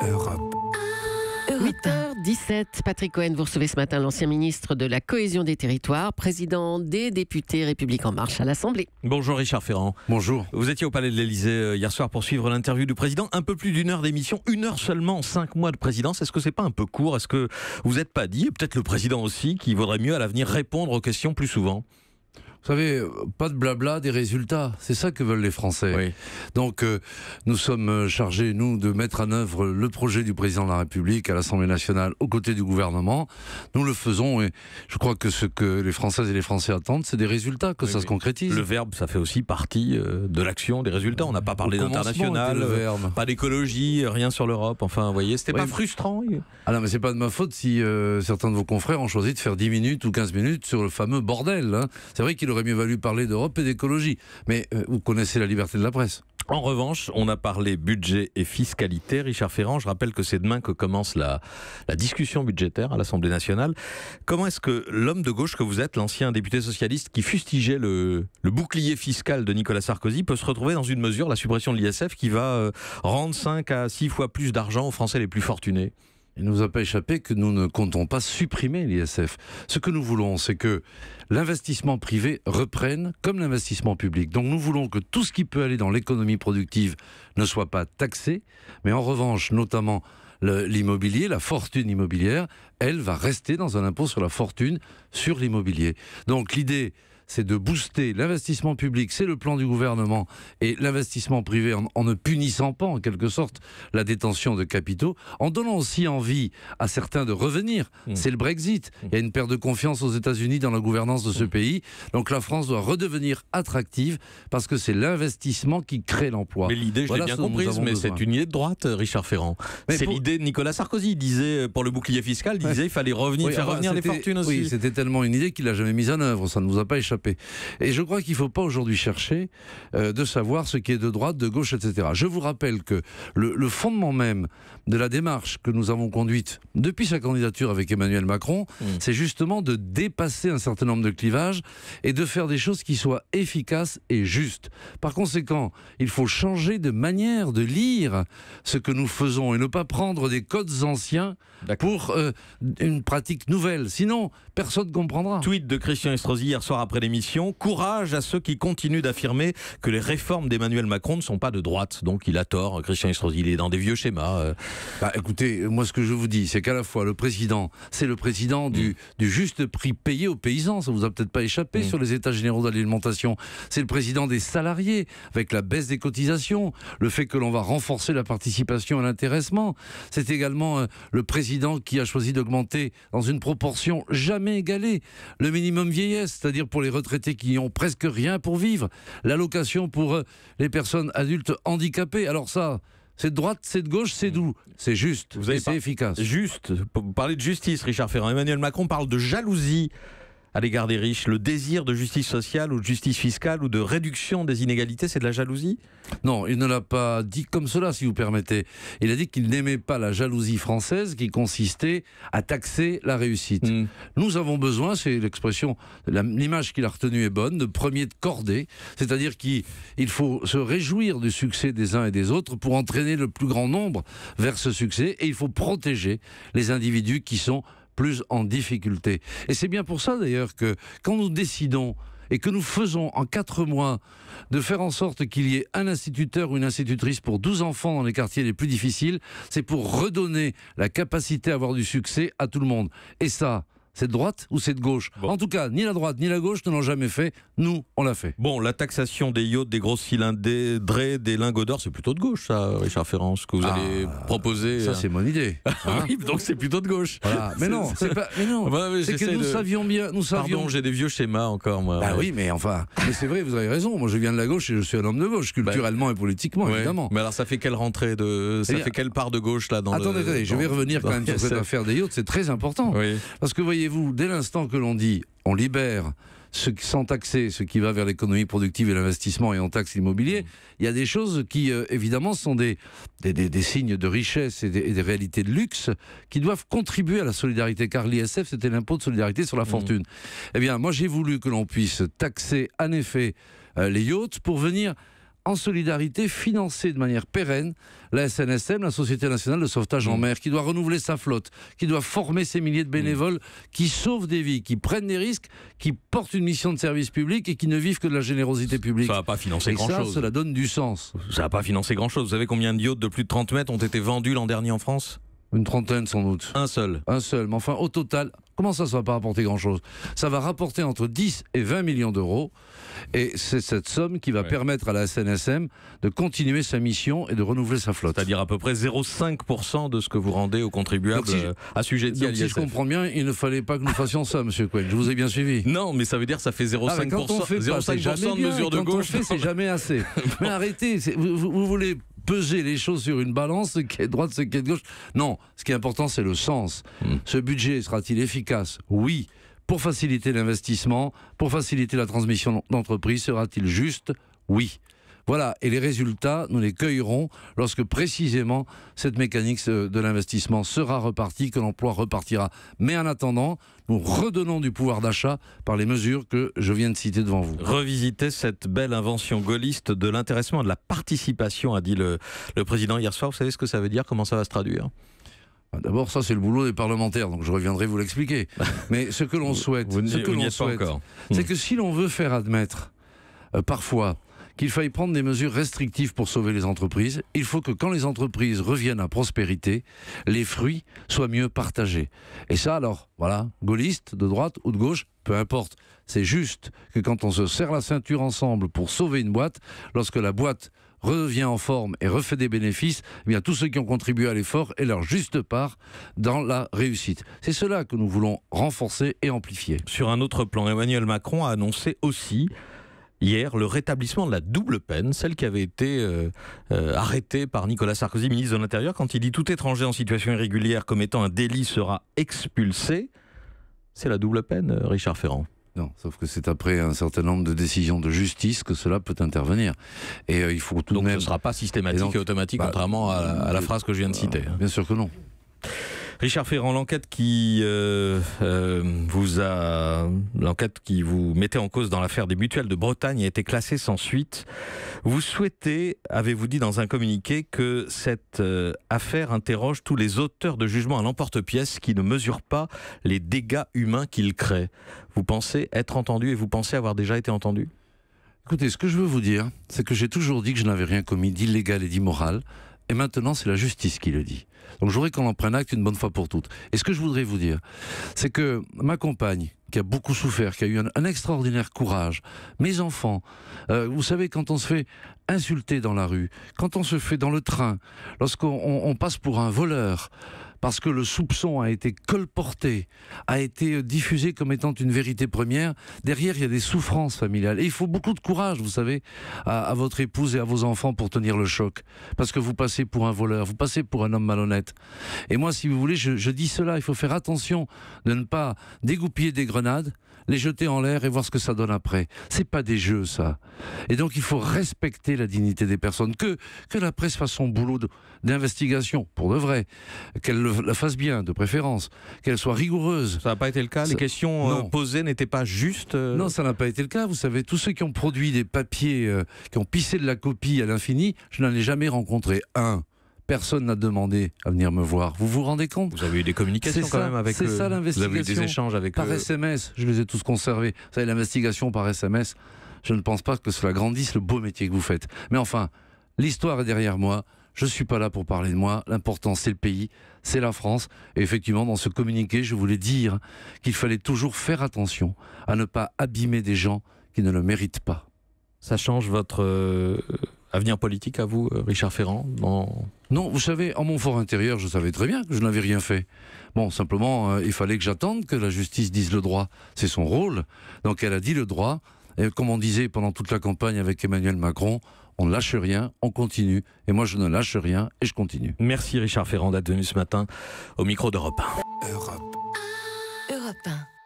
Europe. 8h17, Patrick Cohen, vous recevez ce matin l'ancien ministre de la Cohésion des Territoires, président des députés République En Marche à l'Assemblée. Bonjour Richard Ferrand. Bonjour. Vous étiez au Palais de l'Élysée hier soir pour suivre l'interview du président. Un peu plus d'une heure d'émission, 1 heure seulement en 5 mois de présidence. Est-ce que c'est pas un peu court? Est-ce que vous n'êtes pas dit, et peut-être le président aussi, qu'il vaudrait mieux à l'avenir répondre aux questions plus souvent? Vous savez, pas de blabla, des résultats. C'est ça que veulent les Français. Oui. Donc, nous sommes chargés, nous, de mettre en œuvre le projet du président de la République à l'Assemblée nationale aux côtés du gouvernement. Nous le faisons et je crois que ce que les Françaises et les Français attendent, c'est des résultats, que ça se concrétise. Le verbe, ça fait aussi partie de l'action, des résultats. On n'a pas parlé d'international, pas d'écologie, rien sur l'Europe. Enfin, vous voyez, c'était pas frustrant? Ah non, mais c'est pas de ma faute si certains de vos confrères ont choisi de faire 10 minutes ou 15 minutes sur le fameux bordel. Hein. C'est vrai qu'il aurait mieux valu parler d'Europe et d'écologie. Mais vous connaissez la liberté de la presse. En revanche, on a parlé budget et fiscalité. Richard Ferrand, je rappelle que c'est demain que commence la discussion budgétaire à l'Assemblée nationale. Comment est-ce que l'homme de gauche que vous êtes, l'ancien député socialiste qui fustigeait le bouclier fiscal de Nicolas Sarkozy, peut se retrouver dans une mesure, la suppression de l'ISF, qui va rendre 5 à 6 fois plus d'argent aux Français les plus fortunés? Il ne nous a pas échappé que nous ne comptons pas supprimer l'ISF. Ce que nous voulons, c'est que l'investissement privé reprenne comme l'investissement public. Donc nous voulons que tout ce qui peut aller dans l'économie productive ne soit pas taxé, mais en revanche, notamment l'immobilier, la fortune immobilière, elle va rester dans un impôt sur la fortune sur l'immobilier. Donc l'idée, c'est de booster l'investissement public, c'est le plan du gouvernement, et l'investissement privé en ne punissant pas en quelque sorte la détention de capitaux, en donnant aussi envie à certains de revenir. C'est le Brexit. Il y a une perte de confiance aux États-Unis dans la gouvernance de ce pays. Donc la France doit redevenir attractive parce que c'est l'investissement qui crée l'emploi. Mais l'idée, je l'ai bien comprise, mais c'est une idée de droite, Richard Ferrand. C'est l'idée de Nicolas Sarkozy. Il disait, pour le bouclier fiscal, il disait qu'il fallait faire revenir les fortunes aussi. Oui, c'était tellement une idée qu'il n'a jamais mise en œuvre. Ça ne nous a pas échappé. Et je crois qu'il ne faut pas aujourd'hui chercher de savoir ce qui est de droite, de gauche, etc. Je vous rappelle que le fondement même de la démarche que nous avons conduite depuis sa candidature avec Emmanuel Macron, c'est justement de dépasser un certain nombre de clivages et de faire des choses qui soient efficaces et justes. Par conséquent, il faut changer de manière de lire ce que nous faisons et ne pas prendre des codes anciens pour une pratique nouvelle. Sinon, personne ne comprendra. Tweet de Christian Estrosi hier soir après l'émission. Courage à ceux qui continuent d'affirmer que les réformes d'Emmanuel Macron ne sont pas de droite. Donc il a tort, Christian Estrosi, il est dans des vieux schémas. Écoutez, moi ce que je vous dis, c'est qu'à la fois le président, c'est le président du juste prix payé aux paysans. Ça vous a peut-être pas échappé sur les états généraux de l'alimentation. C'est le président des salariés, avec la baisse des cotisations, le fait que l'on va renforcer la participation à l'intéressement. C'est également le président qui a choisi d'augmenter dans une proportion jamais égalée le minimum vieillesse, c'est-à-dire pour les retraités qui n'ont presque rien pour vivre, l'allocation pour les personnes adultes handicapées. Alors ça, c'est de droite, c'est de gauche, c'est doux, c'est juste, c'est efficace. Juste, pour parler de justice, Richard Ferrand, Emmanuel Macron parle de jalousie à l'égard des riches. Le désir de justice sociale ou de justice fiscale ou de réduction des inégalités, c'est de la jalousie? Non, il ne l'a pas dit comme cela, si vous permettez. Il a dit qu'il n'aimait pas la jalousie française qui consistait à taxer la réussite. Nous avons besoin, c'est l'expression, l'image qu'il a retenue est bonne, de premier de cordée, c'est-à-dire qu'il faut se réjouir du succès des uns et des autres pour entraîner le plus grand nombre vers ce succès, et il faut protéger les individus qui sont plus en difficulté. Et c'est bien pour ça d'ailleurs que quand nous décidons et que nous faisons en 4 mois de faire en sorte qu'il y ait un instituteur ou une institutrice pour 12 enfants dans les quartiers les plus difficiles, c'est pour redonner la capacité à avoir du succès à tout le monde. Et ça, c'est de droite ou c'est de gauche? En tout cas, ni la droite ni la gauche ne l'ont jamais fait. Nous, on l'a fait. Bon, la taxation des yachts, des grosses cylindrées, des lingots d'or, c'est plutôt de gauche, ça, Richard Ferrand, ce que vous allez proposer. Ça, c'est mon idée. Hein? Oui, donc c'est plutôt de gauche. Voilà. Mais non, c'est pas. Mais non. C'est que nous savions bien. Pardon, j'ai des vieux schémas encore, moi. Oui, mais enfin. Mais c'est vrai, vous avez raison. Moi, je viens de la gauche et je suis un homme de gauche, culturellement et politiquement, évidemment. Mais alors, ça fait quelle rentrée ça fait quelle part de gauche là dans Attendez, je vais revenir quand même sur cette affaire des yachts. C'est très important. Parce que voyez-vous, dès l'instant que l'on dit on libère sans taxer ce qui va vers l'économie productive et l'investissement et on taxe l'immobilier, il y a des choses qui évidemment sont des signes de richesse et des réalités de luxe qui doivent contribuer à la solidarité, car l'ISF c'était l'impôt de solidarité sur la fortune. Eh bien moi j'ai voulu que l'on puisse taxer en effet les yachts pour venir en solidarité, financer de manière pérenne la SNSM, la Société Nationale de Sauvetage en Mer, qui doit renouveler sa flotte, qui doit former ses milliers de bénévoles, qui sauvent des vies, qui prennent des risques, qui portent une mission de service public et qui ne vivent que de la générosité publique. Ça va pas financer grand-chose. Cela donne du sens. Ça va pas financer grand-chose. Vous savez combien de yachts de plus de 30 mètres ont été vendus l'an dernier en France ? Une trentaine sans doute. Un seul. Un seul. Mais enfin, au total, comment ça ne va pas rapporter grand-chose ? Ça va rapporter entre 10 et 20 millions d'euros. Et c'est cette somme qui va permettre à la SNSM de continuer sa mission et de renouveler sa flotte. C'est-à-dire à peu près 0,5% de ce que vous rendez aux contribuables assujettis à l'ISF. Si je comprends bien, il ne fallait pas que nous fassions ça, monsieur Cohen. Je vous ai bien suivi. Non, mais ça veut dire que ça fait 0,5% de mesure de gauche. C'est jamais assez. Mais arrêtez, vous voulez peser les choses sur une balance, ce qui est de droite, ce qui est de gauche. Non, ce qui est important, c'est le sens. Ce budget sera-t-il efficace ? Oui. Pour faciliter l'investissement, pour faciliter la transmission d'entreprise, sera-t-il juste ? Oui. Voilà, et les résultats, nous les cueillerons lorsque précisément cette mécanique de l'investissement sera repartie, que l'emploi repartira. Mais en attendant, nous redonnons du pouvoir d'achat par les mesures que je viens de citer devant vous. Revisiter cette belle invention gaulliste de l'intéressement et de la participation, a dit le président hier soir. Vous savez ce que ça veut dire ? Comment ça va se traduire ? D'abord, ça c'est le boulot des parlementaires, donc je reviendrai vous l'expliquer. Mais ce que l'on souhaite, c'est que si l'on veut faire admettre parfois qu'il faille prendre des mesures restrictives pour sauver les entreprises, il faut que quand les entreprises reviennent à prospérité, les fruits soient mieux partagés. Et ça alors, voilà, gaulliste, de droite ou de gauche, peu importe. C'est juste que quand on se serre la ceinture ensemble pour sauver une boîte, lorsque la boîte revient en forme et refait des bénéfices, eh bien tous ceux qui ont contribué à l'effort aient leur juste part dans la réussite. C'est cela que nous voulons renforcer et amplifier. Sur un autre plan, Emmanuel Macron a annoncé aussi hier le rétablissement de la double peine, celle qui avait été arrêtée par Nicolas Sarkozy, ministre de l'Intérieur, quand il dit tout étranger en situation irrégulière commettant un délit sera expulsé. C'est la double peine, Richard Ferrand. Non, sauf que c'est après un certain nombre de décisions de justice que cela peut intervenir. Et il faut tout de même... Donc ce ne sera pas systématique et automatique, contrairement à la phrase que je viens de citer. Bien sûr que non. Richard Ferrand, l'enquête qui vous mettait en cause dans l'affaire des mutuelles de Bretagne a été classée sans suite. Vous souhaitez, avez-vous dit dans un communiqué, que cette affaire interroge tous les auteurs de jugement à l'emporte-pièce qui ne mesurent pas les dégâts humains qu'ils créent. Vous pensez être entendu et vous pensez avoir déjà été entendu ? Écoutez, ce que je veux vous dire, c'est que j'ai toujours dit que je n'avais rien commis d'illégal et d'immoral. Et maintenant, c'est la justice qui le dit. Donc, je voudrais qu'on en prenne acte une bonne fois pour toutes. Et ce que je voudrais vous dire, c'est que ma compagne, qui a beaucoup souffert, qui a eu un extraordinaire courage, mes enfants, vous savez, quand on se fait insulter dans la rue, quand on se fait dans le train, lorsqu'on passe pour un voleur, parce que le soupçon a été colporté, a été diffusé comme étant une vérité première, derrière il y a des souffrances familiales. Et il faut beaucoup de courage, vous savez, à votre épouse et à vos enfants pour tenir le choc. Parce que vous passez pour un voleur, vous passez pour un homme malhonnête. Et moi, si vous voulez, je dis cela, il faut faire attention de ne pas dégoupiller des grenades, les jeter en l'air et voir ce que ça donne après. C'est pas des jeux, ça. Et donc il faut respecter la dignité des personnes. Que la presse fasse son boulot d'investigation, pour de vrai, qu'elle la fasse bien, de préférence, qu'elle soit rigoureuse. Ça n'a pas été le cas. Les questions posées n'étaient pas justes. Non, ça n'a pas été le cas. Vous savez, tous ceux qui ont produit des papiers, qui ont pissé de la copie à l'infini, je n'en ai jamais rencontré un. Personne n'a demandé à venir me voir. Vous vous rendez compte ? Vous avez eu des communications quand même avec eux. C'est ça l'investigation. Vous avez eu des échanges avec eux. Par SMS, je les ai tous conservés. Vous savez, l'investigation par SMS, je ne pense pas que cela grandisse le beau métier que vous faites. Mais enfin, l'histoire est derrière moi. Je ne suis pas là pour parler de moi. L'important, c'est le pays, c'est la France. Et effectivement, dans ce communiqué, je voulais dire qu'il fallait toujours faire attention à ne pas abîmer des gens qui ne le méritent pas. Ça change votre avenir politique à vous, Richard Ferrand Non, vous savez, en mon fort intérieur, je savais très bien que je n'avais rien fait. Bon, simplement, il fallait que j'attende que la justice dise le droit. C'est son rôle. Donc elle a dit le droit. Et comme on disait pendant toute la campagne avec Emmanuel Macron, on ne lâche rien, on continue. Et moi, je ne lâche rien et je continue. Merci Richard Ferrand d'être venu ce matin au micro d'Europe 1. Europe 1.